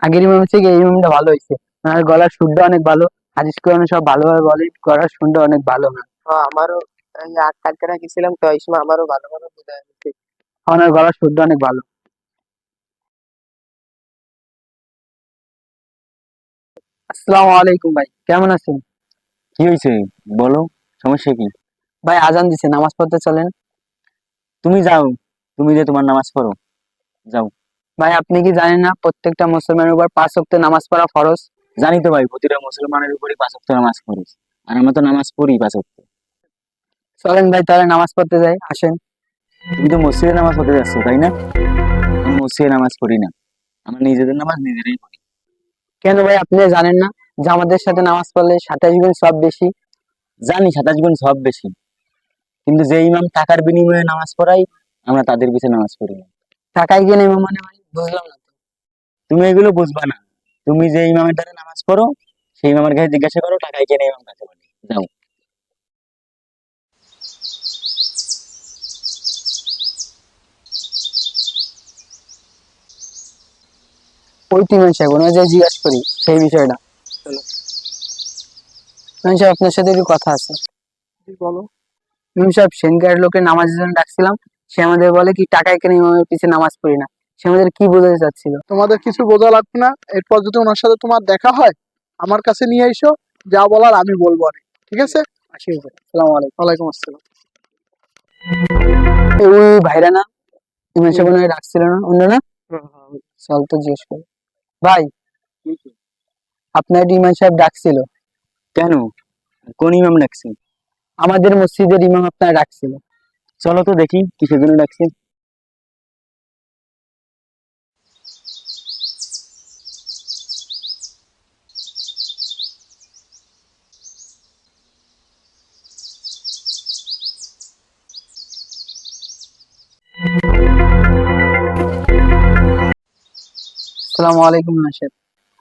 আগের ইমাম থেকে এই ইমামটা ভালো হয়েছে। আর গলার সুরটা অনেক ভালো, হাদিস কোরআন সব ভালোভাবে বলে, গলার সুরটা অনেক ভালো না। আমারও এই কালকে না গেছিলাম তো এই সময় আমারও ভালো ভালো বোঝা যাচ্ছে। ওনার গলার সুরটা অনেক ভালো। আসসালামু আলাইকুম ভাই, কেমন আছেন? কি হয়েছে? বলো, সমস্যা কি? ভাই আজান দিছে, নামাজ পড়তে চলেন। তুমি যাও, তুমি যে তোমার নামাজ পড়ো, যাও। ভাই আপনি কি জানেন না প্রত্যেকটা মুসলমানের উপর 5 ওয়াক্ত নামাজ পড়া ফরজ? জানি তো ভাই, প্রতিটা মুসলমানের উপরই 5 ওয়াক্ত নামাজ পড়ি। আর আমরা তো নামাজ পড়ি 5 ওয়াক্ত। চলেন ভাই তাহলে নামাজ পড়তে যাই, আসেন। তুমি তো মসজিদে নামাজ পড়তে যাচ্ছ, তাই না? আমি মসজিদে নামাজ পড়ি না, আমরা নিজেদের নামাজ নিজেরাই পড়ি। কেন ভাই, আপনি জানেন না যে আমাদের সাথে নামাজ পড়লে 27 গুণ সব বেশি? জানি 27 গুণ সব বেশি, কিন্তু যে ইমাম টাকার বিনিময়ে নামাজ পড়াই, আমরা তাদের পিছনে নামাজ পড়ি না। টাকায় কিনে ইমাম মানে ভাই বুঝলাম না তো। তুমি এগুলো বুঝবা না। তুমি যে ইমামের দ্বারা নামাজ পড়ো, সেই ইমামের কাছে জিজ্ঞাসা করো টাকায় কেনে ইমাম কাছে বলে। যাও। ওই তিন সাহেব ওনার যে জিজ্ঞাসা করি সেই বিষয়টা। চলো ইমাম সাহেব, আপনার সাথে একটু কথা আছে। বলো। ইমাম সাহেব, সেনকার লোকের নামাজের জন্য ডাকছিলাম। সে আমাদের বলে কি টাকায় কেন ইমামের পিছে নামাজ পড়ি না। সে আমাদের কি বোঝাতে চাচ্ছিল? তোমাদের কিছু বোঝা লাগবে না, এরপর যদি ওনার সাথে তোমার দেখা হয় আমার কাছে নিয়ে এসো, যা বলার আমি বলবো আর কি। ঠিক আছে? আসি ভাই, আসসালামু আলাইকুম। ওয়ালাইকুম আসসালাম। ওই ভাইরা না, ইমাম সাহেব ওনাকে ডাকছিল না, অন্য না? চল তো জিজ্ঞেস করি। ভাই, আপনার ইমাম সাহেব ডাকছিল। কেন? কোন ইমাম ডাকছে? আমাদের মসজিদের ইমাম আপনার ডাকছিল। চলো তো দেখি কিসের জন্য ডাকছে। আসসালামু আলাইকুম ইমাম সাহেব।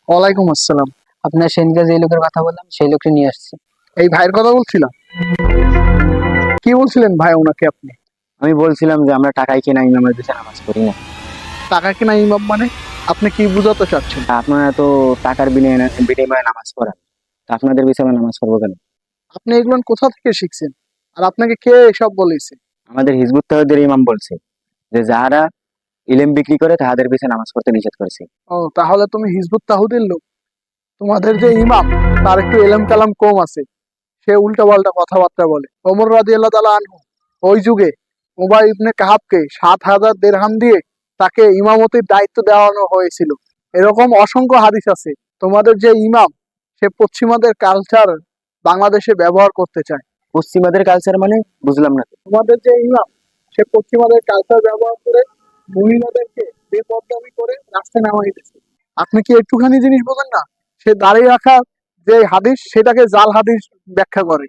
ওয়ালাইকুম আসসালাম। আপনার সেনকে যে লোকের কথা বললাম সেই লোককে নিয়ে আসছি। এই ভাইয়ের কথা বলছিলাম? কি বলছিলেন ভাই ওনাকে আপনি? আমি বলছিলাম যে আমরা টাকায় কেনা ইমামের পিছনে নামাজ পড়ি না। টাকা কিনা ইমাম মানে আপনি কি বুঝাতে চাচ্ছেন? আপনারা তো টাকার বিনিময়ে নামাজ পড়ান, তা আপনাদের পিছনে নামাজ পড়বো কেন? আপনি এগুলো কোথা থেকে শিখছেন? আর আপনাকে কে এসব বলেছে? আমাদের হিজবুত তাওহীদের ইমাম বলছে যে যাহারা ইলম বিক্রি করে তাহাদের পিছনে নামাজ পড়তে নিষেধ করেছে। ও, তাহলে তুমি হিজবুত তাহুদের লোক। তোমাদের যে ইমাম, তার একটু এলেম কালাম কম আছে, সে উল্টা পাল্টা কথাবার্তা বলে। ওমর রাদিয়াল্লাহু তাআলা আনহু ওই যুগে উবাই ইবনে কাহাবকে 7,000 দিরহাম দিয়ে তাকে ইমামতির দায়িত্ব দেওয়ানো হয়েছিল। এরকম অসংখ্য হাদিস আছে। তোমাদের যে ইমাম, সে পশ্চিমাদের কালচার বাংলাদেশে ব্যবহার করতে চায়। পশ্চিমাদের কালচার মানে বুঝলাম না তো। তোমাদের যে ইমাম, সে পশ্চিমাদের কালচার ব্যবহার করে মহিলাদেরকে বেপরদামি করে রাস্তায় নামাই দিচ্ছে। আপনি কি একটুখানি জিনিস বোঝেন না? সে দাঁড়িয়ে রাখা যে হাদিস, সেটাকে জাল হাদিস ব্যাখ্যা করে।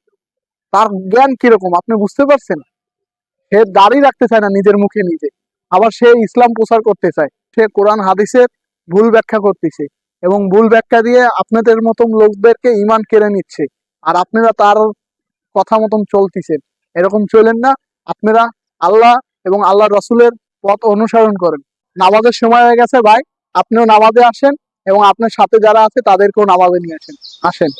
তার জ্ঞান কিরকম আপনি বুঝতে পারছেন? সে দাঁড়িয়ে রাখতে চায় না নিজের মুখে নিজে, আবার সে ইসলাম প্রচার করতে চায়। সে কোরআন হাদিসের ভুল ব্যাখ্যা করতেছে এবং ভুল ব্যাখ্যা দিয়ে আপনাদের মতন লোকদেরকে ঈমান কেড়ে নিচ্ছে। আর আপনারা তার কথা মতন চলতেছেন। এরকম চলেন না। আপনারা আল্লাহ এবং আল্লাহ রসুলের পথ অনুসরণ করেন। নামাজের সময় হয়ে গেছে ভাই, আপনিও নামাজে আসেন এবং আপনার সাথে যারা আছে তাদেরকেও নামাজে নিয়ে আসেন। আসেন।